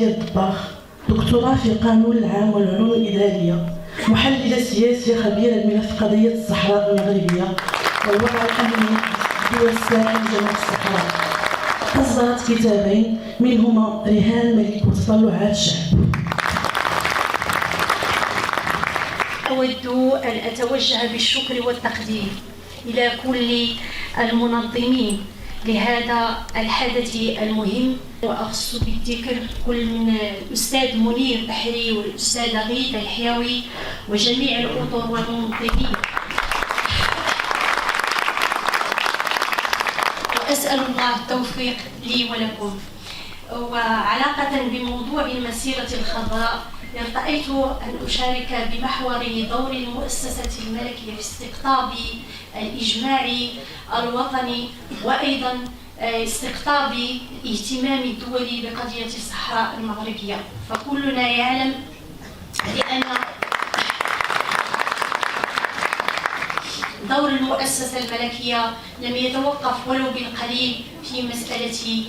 رزية الدباغ، دكتوراه في القانون العام والعلوم الإدارية، محللة سياسية خبيرة بملف قضية الصحراء المغربية والوضع الأمني في دول الساحل جنوب الصحراء. أصدرت كتابين منهما رهان الملك وتطلعات الشعب. أود أن أتوجه بالشكر والتقدير إلى كل المنظمين لهذا الحدث المهم، وأخص بالذكر كل من الأستاذ منير بحري والأستاذ غيث الحيوي وجميع الأطر والمنظمين. وأسأل الله التوفيق لي ولكم. وعلاقة بموضوع المسيرة الخضراء، ارتأيت أن أشارك بمحور دور المؤسسة الملكية في استقطاب الإجماع الوطني، وأيضا استقطاب اهتمام الدول بقضية الصحراء المغربية. فكلنا يعلم بأن دور المؤسسة الملكية لم يتوقف ولو بالقليل في مسألة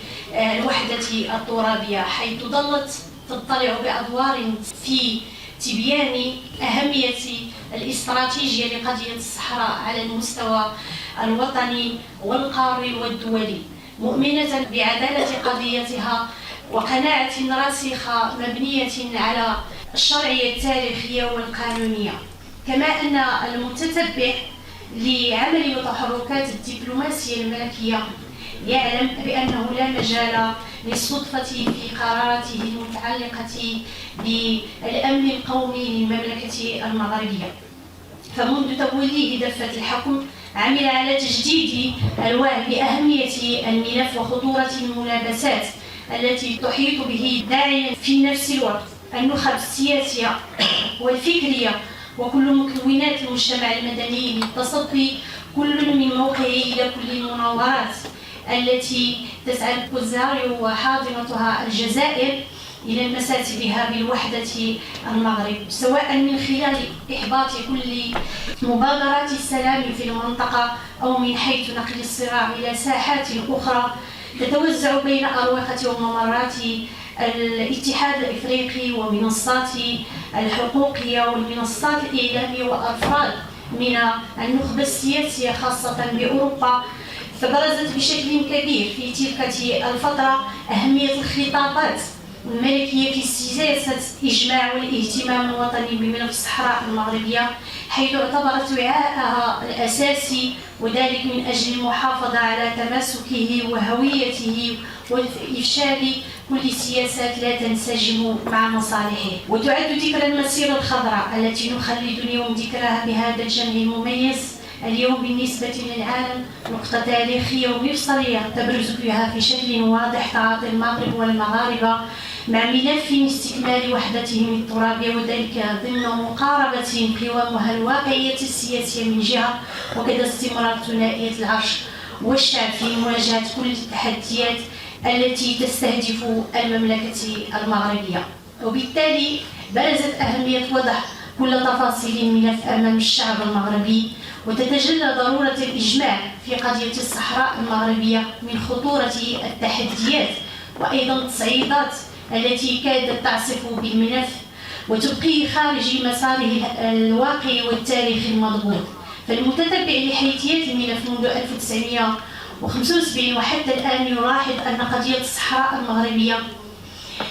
الوحدة الترابية، حيث ظلت تطلع بأدوار في تبيان أهمية الاستراتيجية لقضية الصحراء على المستوى الوطني والقاري والدولي، مؤمنة بعدالة قضيتها وقناعة راسخة مبنية على الشرعية التاريخية والقانونية. كما أن المتتبع لعمل وتحركات الدبلوماسية الملكية يعلم بأنه لا مجال للصدفة في قراراته المتعلقة بالأمن القومي للمملكة المغربية. فمنذ توليه دفة الحكم عمل على تجديد الوعي بأهمية الملف وخطورة الملابسات التي تحيط به، داعيا في نفس الوقت النخب السياسية والفكرية وكل مكونات المجتمع المدني للتصدي كل من موقعه إلى كل المناورات التي تسعى الوزارة وحاضنتها الجزائر إلى المساس بها بالوحدة المغرب، سواء من خلال إحباط كل مبادرات السلام في المنطقة أو من حيث نقل الصراع إلى ساحات أخرى تتوزع بين أروقة وممرات الاتحاد الإفريقي ومنصات الحقوقية والمنصات الإعلامية وأفراد من النخبة السياسية خاصة بأوروبا. فبرزت بشكل كبير في تلك الفترة أهمية الخطابات الملكية في سياسة إجماع والاهتمام الوطني بملف الصحراء المغربية، حيث اعتبرت وعاءها الأساسي، وذلك من أجل المحافظة على تماسكه وهويته وإفشال كل سياسات لا تنسجم مع مصالحه. وتعد تلك المسيرة الخضراء التي نخلد اليوم ذكرها بهذا الجمع المميز اليوم بالنسبة للعالم نقطة تاريخية ومفصلية تبرز فيها في شكل واضح تعاطي المغرب والمغاربة مع ملف استكمال وحدتهم الترابية، وذلك ضمن مقاربة قوامها الواقعية السياسية من جهة، وكذا استمرار ثنائية العرش والشعب في مواجهة كل التحديات التي تستهدف المملكة المغربية. وبالتالي برزت أهمية وضع كل تفاصيل الملف أمام الشعب المغربي، وتتجلى ضرورة الإجماع في قضية الصحراء المغربية من خطورة التحديات وأيضا التصعيدات التي كادت تعصف بالملف وتبقيه خارج مساره الواقعي والتاريخي المضبوط. فالمتتبع لحيثيات الملف منذ 1975 وحتى الآن يلاحظ أن قضية الصحراء المغربية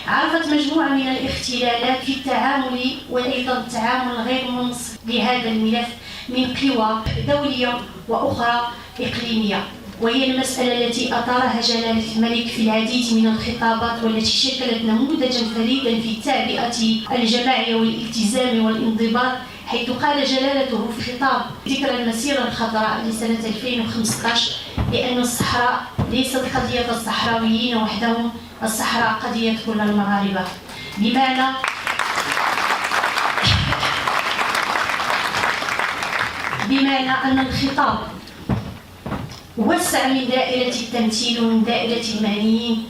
عرفت مجموعة من الاختلالات في التعامل وأيضا التعامل غير منصف لهذا الملف من قوى دولية وأخرى إقليمية، وهي المسألة التي أثارها جلالة الملك في العديد من الخطابات والتي شكلت نموذجا فريدا في التعبئة الجماعية والالتزام والانضباط، حيث قال جلالته في خطاب ذكرى المسيرة الخضراء لسنة 2015 بأن الصحراء ليست قضية الصحراويين وحدهم، الصحراء قضية كل المغاربة، بمعنى أن الخطاب وسع من دائرة التمثيل ومن دائرة المعنيين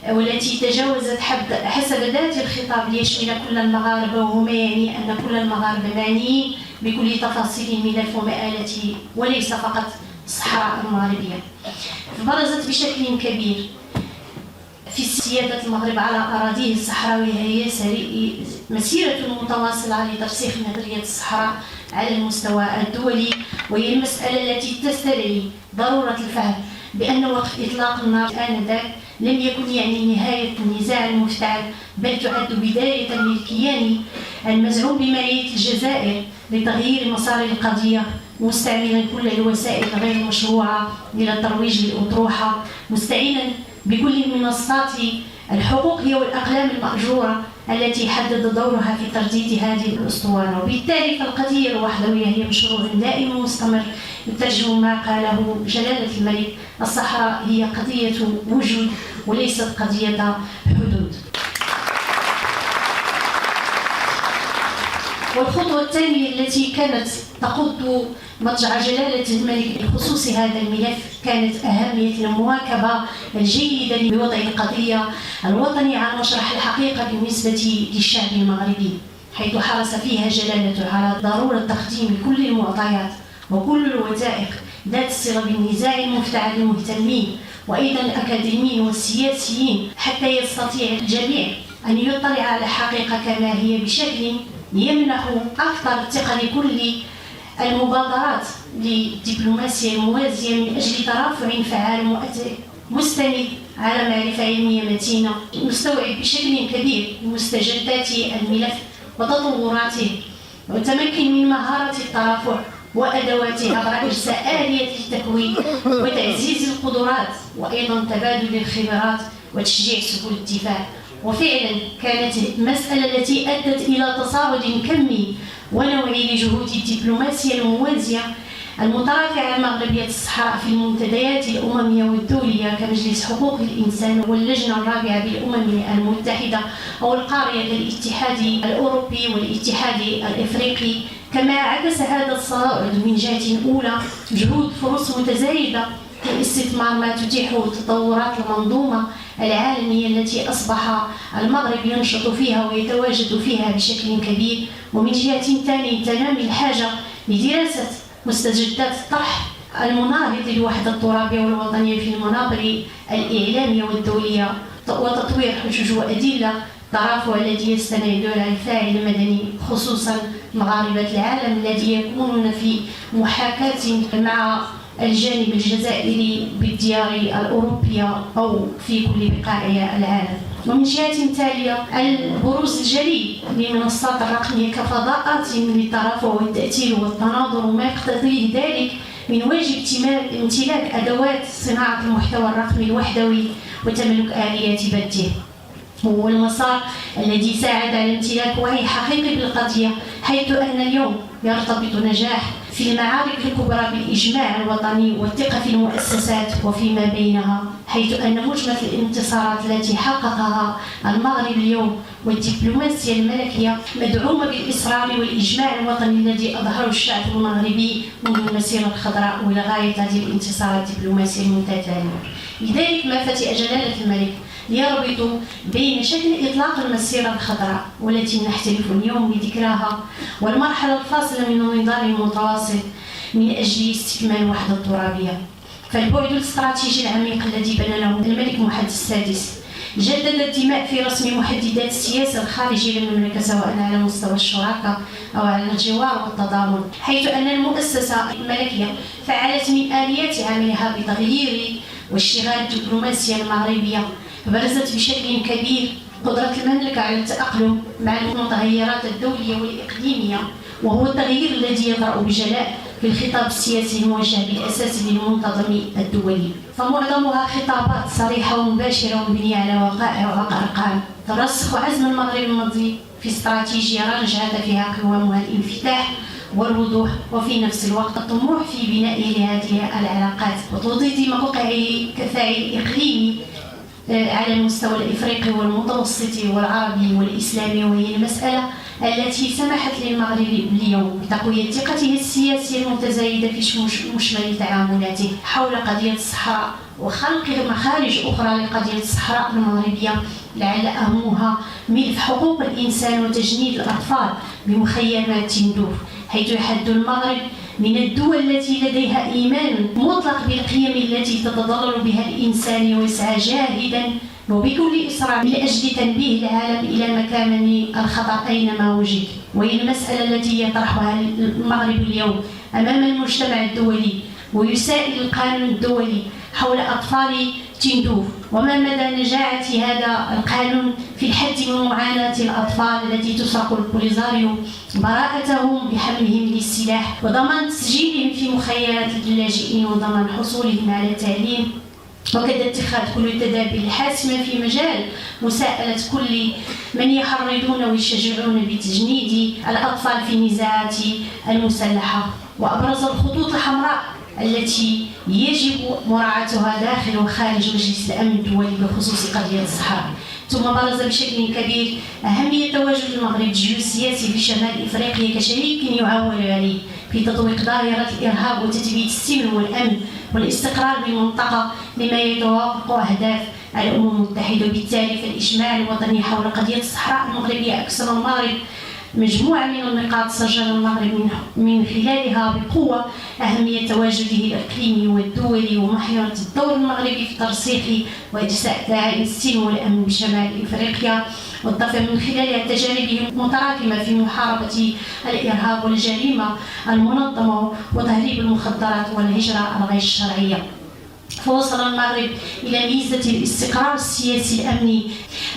والتي تجاوزت حسب ذات الخطاب ليشمل كل المغاربة، وهما يعني أن كل المغاربة معنيين بكل تفاصيل الملف ومآلته وليس فقط الصحراء المغربية. فبرزت بشكل كبير في سيادة المغرب على أراضيه الصحراوية هي مسيرة متواصلة لترسيخ نظرية الصحراء على المستوى الدولي، وهي المسألة التي تستدعي ضرورة الفهم بأن وقف إطلاق النار آنذاك لم يكن يعني نهاية النزاع المفتعل، بل تعد بداية للكيان المزعوم بمعية الجزائر لتغيير مسار القضية، مستعملا كل الوسائل غير المشروعة للترويج للأطروحة، مستعينا بكل منصات الحقوق والأقلام المأجورة التي حدد دورها في ترديد هذه الأسطوانة. وبالتالي فالقضية الوحدوية هي مشروع دائم ومستمر يترجم ما قاله جلالة الملك: الصحراء هي قضية وجود وليست قضية حدود. والخطوة الثانية التي كانت تقود مضجع جلالة الملك بخصوص هذا الملف كانت أهمية المواكبة الجيدة بوضع القضية الوطنية على مشرح الحقيقة بالنسبة للشعب المغربي، حيث حرص فيها جلالته على ضرورة تقديم كل المعطيات وكل الوثائق ذات الصلة بالنزاع المفتعل للمهتمين وأيضا الأكاديميين والسياسيين، حتى يستطيع الجميع أن يطلع على الحقيقة كما هي بشكل يمنح أكثر الثقة لكل المبادرات للدبلوماسية الموازية من أجل ترافع فعال مؤثر مستند على معرفة علمية متينة، مستوعب بشكل كبير مستجدات الملف وتطوراته، وتمكن من مهارة الترافع وأدواته عبر إرساء آلية التكوين وتعزيز القدرات وأيضا تبادل الخبرات وتشجيع سبل الدفاع. وفعلا كانت المسألة التي أدت إلى تصاعد كمي ونوعي لجهود الدبلوماسية الموازية المترافعة المغربية الصحراء في المنتديات الأممية والدولية كمجلس حقوق الإنسان واللجنة الرابعة بالأمم المتحدة أو القارية للاتحاد الأوروبي والاتحاد الإفريقي. كما عكس هذا الصاعد من جهة أولى جهود فرص متزايدة في استثمار ما تتيحه تطورات المنظومة العالمية التي أصبح المغرب ينشط فيها ويتواجد فيها بشكل كبير، ومن جهة ثانية تنامي الحاجة لدراسة مستجدات الطرح المناهض للوحدة الترابية والوطنية في المنابر الإعلامية والدولية وتطوير حجج وأدلة الترافع الذي يستند على الفاعل المدني خصوصا مغاربة العالم الذي يكونون في محاكاة مع الجانب الجزائري بالديار الأوروبية أو في كل بقاع العالم. ومن جهة تالية البروز الجلي للمنصات الرقمية كفضاءات للترافع والتأثير والتناظر وما يقتضيه ذلك من واجب امتلاك أدوات صناعة المحتوى الرقمي الوحدوي وتملك آليات بثه، هو المسار الذي ساعد على امتلاك وعي حقيقي بالقضية، حيث أن اليوم يرتبط نجاح في المعارك الكبرى بالإجماع الوطني والثقة في المؤسسات وفيما بينها، حيث أن مجمل الانتصارات التي حققها المغرب اليوم والدبلوماسية الملكية مدعومة بالإصرار والإجماع الوطني الذي أظهره الشعب المغربي منذ المسيرة الخضراء ولغاية هذه الانتصارات الدبلوماسية المتتالية. لذلك ما فتئ جلالة الملك ليربط بين شكل إطلاق المسيرة الخضراء والتي نحتفل اليوم بذكراها والمرحلة الفاصلة من النضال المتواصل من أجل استكمال الوحدة الترابية. فالبعد الاستراتيجي العميق الذي بناه الملك محمد السادس جدد الدماء في رسم محددات السياسة الخارجية للمملكة سواء على مستوى الشراكة أو على الجوار والتضامن، حيث أن المؤسسة الملكية فعلت من آليات عملها بتغيير واشتغال الدبلوماسية المغربية، برزت بشكل كبير قدرة المملكة على التأقلم مع المتغيرات الدولية والإقليمية، وهو التغيير الذي يطرأ بجلاء في الخطاب السياسي الموجه بالأساس للمنتظم الدولي، فمعظمها خطابات صريحة ومباشرة ومبنية على وقائع وأرقام ترسخ عزم المغرب الماضي في استراتيجية رجع فيها قوامها الانفتاح والوضوح، وفي نفس الوقت الطموح في بنائه لهذه العلاقات وتوطيد موقعه كفاعل إقليمي على المستوى الإفريقي والمتوسطي والعربي والإسلامي، وهي المسألة التي سمحت للمغرب اليوم بتقوية ثقته السياسية المتزايدة في مشمل تعاملاته حول قضية الصحراء وخلق مخارج أخرى لقضية الصحراء المغربية، لعل أهمها ملف حقوق الإنسان وتجنيد الأطفال بمخيمات تندوف، حيث يحد المغرب من الدول التي لديها إيمان مطلق بالقيم التي تتضرر بها الإنسان ويسعى جاهدا وبكل إصرار لأجل تنبيه العالم إلى مكامن الخطر أينما وجد. وهي المسألة التي يطرحها المغرب اليوم أمام المجتمع الدولي ويسائل القانون الدولي حول أطفال تندوف، وما مدى نجاعة هذا القانون في الحد من معاناة الأطفال التي تسرق البوليزاريو، براءتهم بحملهم للسلاح وضمان تسجيلهم في مخيمات اللاجئين وضمان حصولهم على تعليم، وكذا اتخاذ كل التدابير الحاسمة في مجال مساءلة كل من يحرضون ويشجعون بتجنيد الأطفال في النزاعات المسلحة. وأبرز الخطوط الحمراء التي يجب مراعاتها داخل وخارج مجلس الأمن الدولي بخصوص قضية الصحراء. ثم برز بشكل كبير أهمية تواجد المغرب الجيوسياسي في شمال إفريقيا كشريك يعول عليه في تطويق ظاهرة الإرهاب وتثبيت السلم والأمن والاستقرار بالمنطقة لما يتوافق أهداف الأمم المتحدة. وبالتالي فالإجماع الوطني حول قضية الصحراء المغربية أكسر المغرب مجموعة من النقاط سجل المغرب من خلالها بقوة أهمية تواجده الإقليمي والدولي ومحيرة الدور المغربي في ترسيخ وإجساء داعم السلم والأمن بشمال إفريقيا، والضفة من خلالها تجاربه المتراكمة في محاربة الإرهاب والجريمة المنظمة وتهريب المخدرات والهجرة الغير الشرعية. فوصل المغرب إلى ميزة الاستقرار السياسي الأمني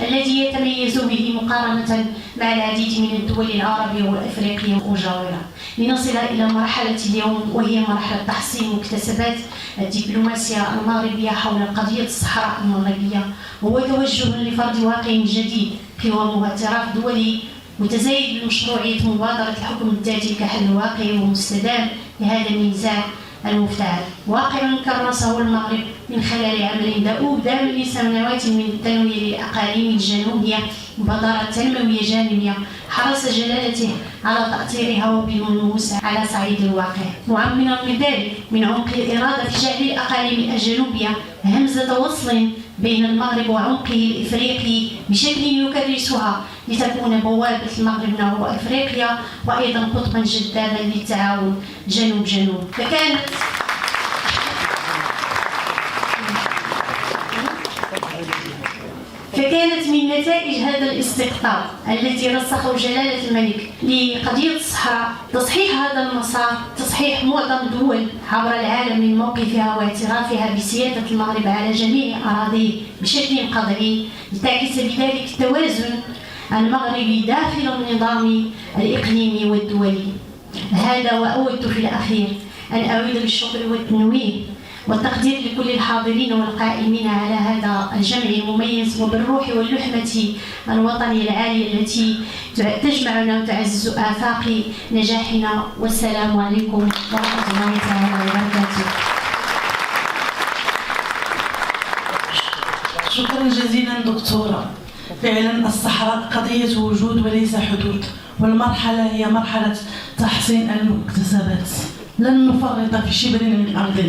الذي يتميز به مقارنة مع العديد من الدول العربية والأفريقية المجاورة، لنصل إلى مرحلة اليوم وهي مرحلة تحصين مكتسبات الدبلوماسية المغربية حول قضية الصحراء المغربية، وهو توجه لفرض واقع جديد قوامها اعتراف دولي متزايد بمشروعية مبادرة الحكم الذاتي كحل واقعي ومستدام لهذا النزاع المفتعل، واقع كرسه المغرب من خلال عمل دؤوب دام لسنوات من التنوير للأقاليم الجنوبية مبادرة تنموية جانبية حرص جلالته على تأثيرها وبالملموس على صعيد الواقع، معمرا من ذلك من عمق الإرادة في جعل الأقاليم الجنوبية همزة وصل بين المغرب وعمقه الإفريقي بشكل يكرسها لتكون بوابة المغرب نحو أفريقيا وأيضا قطبا جذابا للتعاون جنوب جنوب. فكانت من نتائج هذا الاستقطاب التي رسخه جلالة الملك لقضية الصحراء تصحيح هذا المسار، تصحيح معظم الدول عبر العالم من موقفها واعترافها بسيادة المغرب على جميع أراضيه بشكل قطعي، لتعكس بذلك التوازن المغربي داخل النظام الإقليمي والدولي. هذا وأود في الأخير أن أعود بالشكر والتنويه والتقدير لكل الحاضرين والقائمين على هذا الجمع المميز وبالروح واللحمة الوطنية العالية التي تجمعنا وتعزز آفاق نجاحنا. والسلام عليكم ورحمة الله تعالى وبركاته. شكرا جزيلا دكتورة. فعلا الصحراء قضية وجود وليس حدود، والمرحلة هي مرحلة تحصين المكتسبات، لن نفرط في شبر من أرضنا.